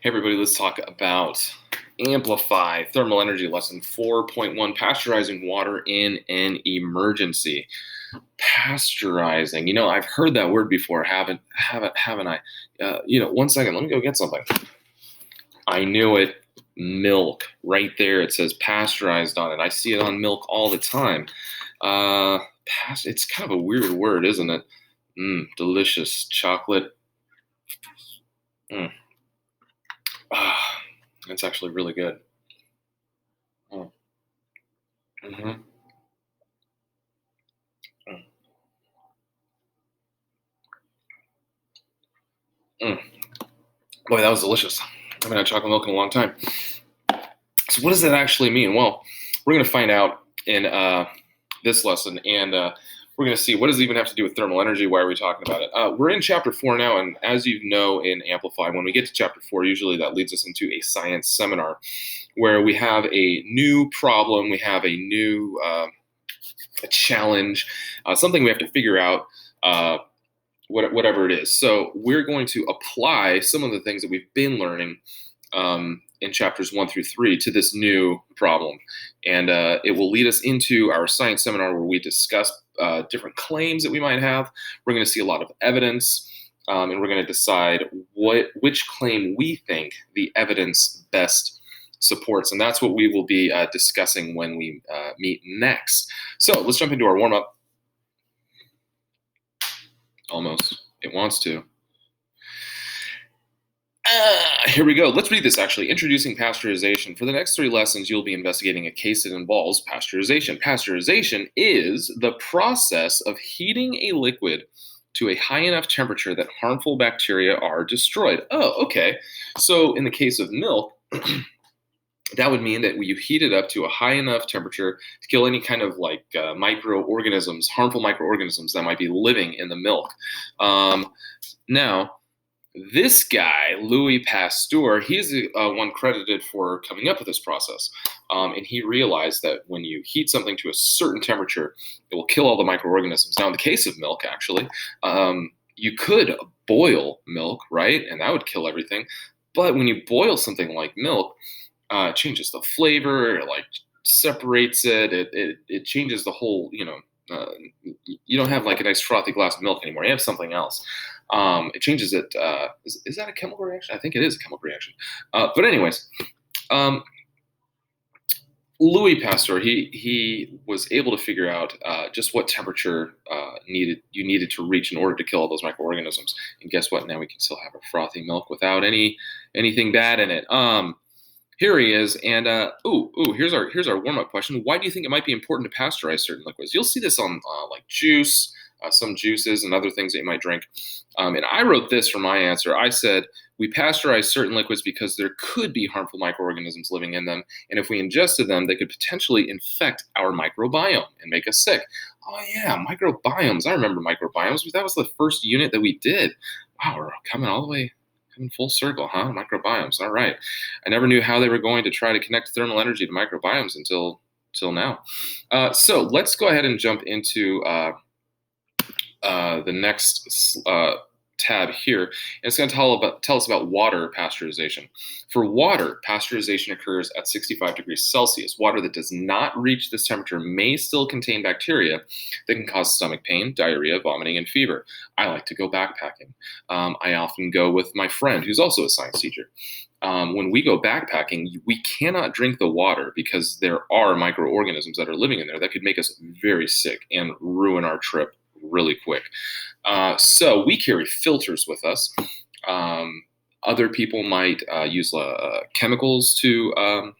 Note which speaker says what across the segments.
Speaker 1: Hey everybody, let's talk about Amplify thermal energy lesson 4.1, pasteurizing water in an emergency. Pasteurizing. I've heard that word before, haven't I? 1 second, let me go get something. I knew it. Milk, right there. It says pasteurized on it. I see it on milk all the time. It's kind of a weird word, isn't it? Delicious chocolate. Mm. Ah, it's actually really good. Mm. Mhm. Mm. Mm. Boy, that was delicious. I haven't had chocolate milk in a long time. So, what does that actually mean? Well, we're going to find out in this lesson, and we're going to see what does it even have to do with thermal energy. Why are we talking about it? We're in chapter 4 now, and as you know, in Amplify, when we get to chapter 4, usually that leads us into a science seminar where we have a new problem, we have a new a challenge, something we have to figure out. Whatever it is. So we're going to apply some of the things that we've been learning in chapters 1 through 3 to this new problem. And it will lead us into our science seminar where we discuss different claims that we might have. We're going to see a lot of evidence, and we're going to decide which claim we think the evidence best supports. And that's what we will be discussing when we meet next. So let's jump into our warm up. Almost. It wants to. Here we go. Let's read this actually. Introducing pasteurization. For the next 3 lessons, you'll be investigating a case that involves pasteurization. Pasteurization is the process of heating a liquid to a high enough temperature that harmful bacteria are destroyed. Oh, okay. So in the case of milk, that would mean that you heat it up to a high enough temperature to kill any kind of microorganisms, harmful microorganisms that might be living in the milk. Now, this guy, Louis Pasteur, he's the one credited for coming up with this process. And he realized that when you heat something to a certain temperature, it will kill all the microorganisms. Now, in the case of milk, actually, you could boil milk, right? And that would kill everything. But when you boil something like milk, it changes the flavor, it separates it, it changes the whole, you don't have like a nice frothy glass of milk anymore. You have something else. It changes it. Is that a chemical reaction? I think it is a chemical reaction. But anyways, Louis Pasteur, he was able to figure out just what temperature you needed to reach in order to kill all those microorganisms. And guess what? Now we can still have a frothy milk without anything bad in it. Here he is, and here's our warm-up question. Why do you think it might be important to pasteurize certain liquids? You'll see this on like juice, some juices, and other things that you might drink. And I wrote this for my answer. I said we pasteurize certain liquids because there could be harmful microorganisms living in them, and if we ingested them, they could potentially infect our microbiome and make us sick. Oh yeah, microbiomes. I remember microbiomes. That was the first unit that we did. Wow, we're coming all the way. Coming full circle, huh? Microbiomes. All right. I never knew how they were going to try to connect thermal energy to microbiomes until now. So let's go ahead and jump into the next tab here. And it's going to tell us about water pasteurization. For water, pasteurization occurs at 65 degrees Celsius. Water that does not reach this temperature may still contain bacteria that can cause stomach pain, diarrhea, vomiting, and fever. I like to go backpacking. I often go with my friend who's also a science teacher. When we go backpacking, we cannot drink the water because there are microorganisms that are living in there that could make us very sick and ruin our trip really quick. So we carry filters with us. Other people might use chemicals to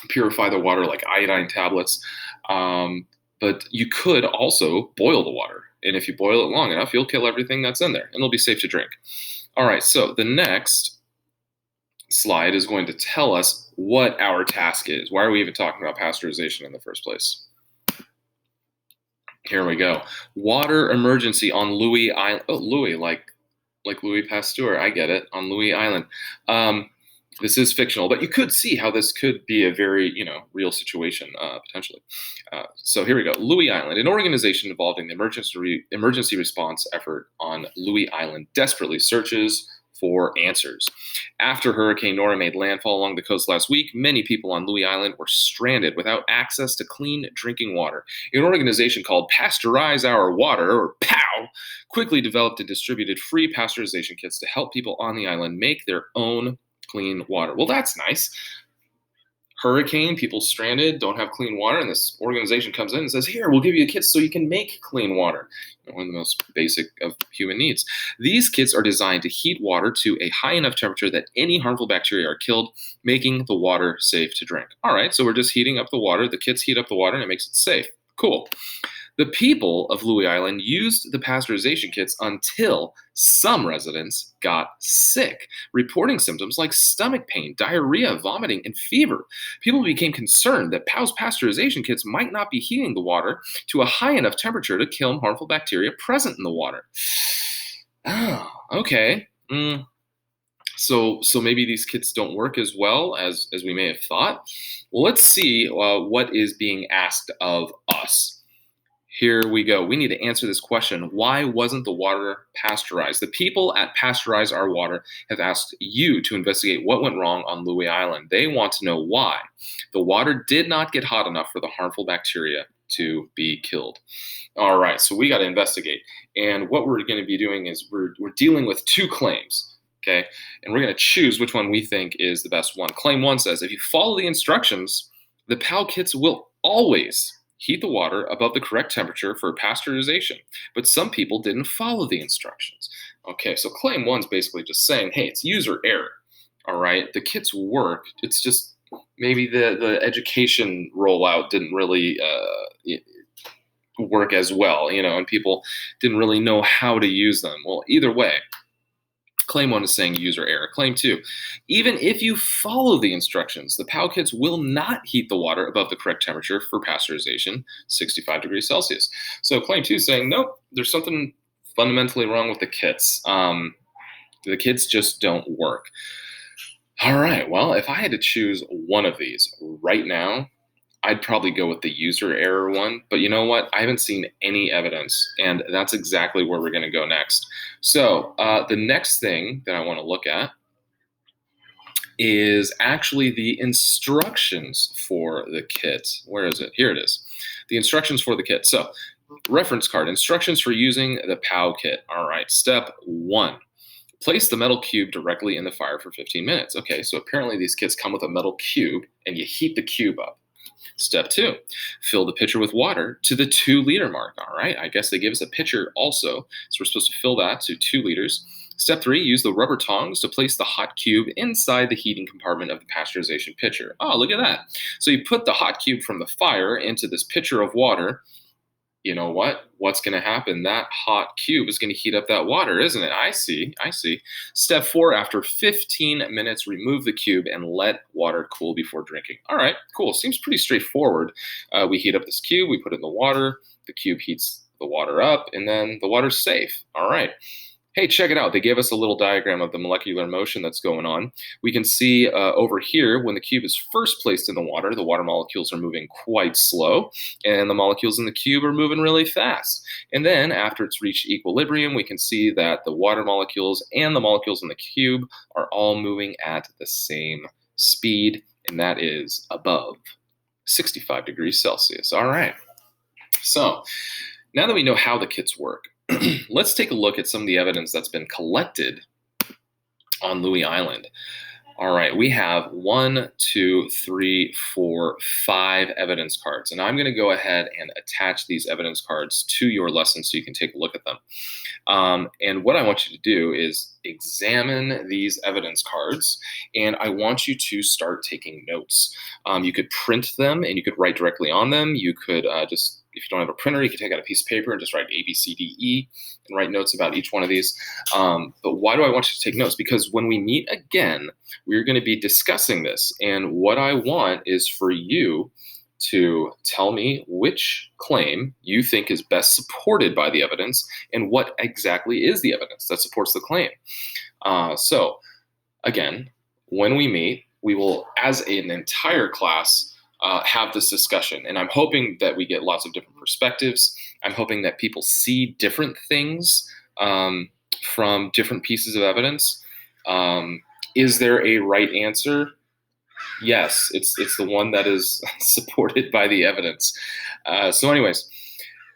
Speaker 1: purify the water, like iodine tablets. But you could also boil the water. And if you boil it long enough, you'll kill everything that's in there, and it'll be safe to drink. All right, so the next slide is going to tell us what our task is. Why are we even talking about pasteurization in the first place? Here we go. Water emergency on Louis Island. Oh, Louis, like Louis Pasteur. I get it. On Louis Island. This is fictional, but you could see how this could be a very, real situation potentially. So here we go. Louis Island, an organization involved in the emergency response effort on Louis Island, desperately searches for answers. After Hurricane Nora made landfall along the coast last week, many people on Louis Island were stranded without access to clean drinking water. An organization called Pasteurize Our Water, or POW, quickly developed and distributed free pasteurization kits to help people on the island make their own clean water. Well, that's nice. Hurricane, people stranded, don't have clean water, and this organization comes in and says, here, we'll give you kits so you can make clean water. One of the most basic of human needs. These kits are designed to heat water to a high enough temperature that any harmful bacteria are killed, making the water safe to drink. All right, so we're just heating up the water. The kits heat up the water, and it makes it safe. Cool. The people of Louis Island used the pasteurization kits until some residents got sick, reporting symptoms like stomach pain, diarrhea, vomiting, and fever. People became concerned that POW's pasteurization kits might not be heating the water to a high enough temperature to kill harmful bacteria present in the water. Oh, okay. So maybe these kits don't work as well as we may have thought. Well, let's see what is being asked of us. Here we go. We need to answer this question. Why wasn't the water pasteurized? The people at Pasteurize Our Water have asked you to investigate what went wrong on Louis Island. They want to know why the water did not get hot enough for the harmful bacteria to be killed. All right, so we got to investigate. And what we're going to be doing is we're dealing with two claims, okay? And we're going to choose which one we think is the best one. Claim one says, if you follow the instructions, the POW kits will always heat the water above the correct temperature for pasteurization, but some people didn't follow the instructions. Okay, so claim one's basically just saying, hey, it's user error. All right, the kits work. It's just maybe the education rollout didn't really work as well, and people didn't really know how to use them. Well, either way, claim one is saying user error. Claim two, even if you follow the instructions, the POW kits will not heat the water above the correct temperature for pasteurization, 65 degrees Celsius. So claim two is saying, nope, there's something fundamentally wrong with the kits. The kits just don't work. All right, well, if I had to choose one of these right now, I'd probably go with the user error one, but you know what? I haven't seen any evidence, and that's exactly where we're going to go next. So the next thing that I want to look at is actually the instructions for the kit. Where is it? Here it is. The instructions for the kit. So reference card, instructions for using the POW kit. All right, step one. Place the metal cube directly in the fire for 15 minutes. Okay, so apparently these kits come with a metal cube, and you heat the cube up. Step two, fill the pitcher with water to the 2-liter mark. All right, I guess they give us a pitcher also, so we're supposed to fill that to 2 liters. Step three, use the rubber tongs to place the hot cube inside the heating compartment of the pasteurization pitcher. Oh, look at that. So you put the hot cube from the fire into this pitcher of water. You know what? What's going to happen? That hot cube is going to heat up that water, isn't it? I see. Step four, after 15 minutes, remove the cube and let water cool before drinking. All right, cool. Seems pretty straightforward. We heat up this cube, we put it in the water, the cube heats the water up, and then the water's safe. All right. Hey, check it out. They gave us a little diagram of the molecular motion that's going on. We can see over here, when the cube is first placed in the water molecules are moving quite slow, and the molecules in the cube are moving really fast. And then after it's reached equilibrium, we can see that the water molecules and the molecules in the cube are all moving at the same speed, and that is above 65 degrees Celsius. All right. So now that we know how the kits work, let's take a look at some of the evidence that's been collected on Louis Island. All right, we have 1, 2, 3, 4, 5 evidence cards, and I'm going to go ahead and attach these evidence cards to your lesson so you can take a look at them. And what I want you to do is examine these evidence cards, and I want you to start taking notes. You could print them, and you could write directly on them. You could if you don't have a printer, you can take out a piece of paper and just write A, B, C, D, E and write notes about each one of these. But why do I want you to take notes? Because when we meet again, we're going to be discussing this. And what I want is for you to tell me which claim you think is best supported by the evidence and what exactly is the evidence that supports the claim. So again, when we meet, we will, as an entire class, have this discussion. And I'm hoping that we get lots of different perspectives. I'm hoping that people see different things from different pieces of evidence. Is there a right answer? Yes, it's the one that is supported by the evidence. So, anyways,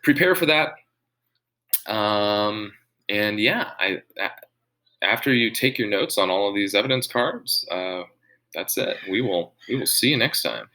Speaker 1: prepare for that. And yeah, after you take your notes on all of these evidence cards, that's it. We will see you next time.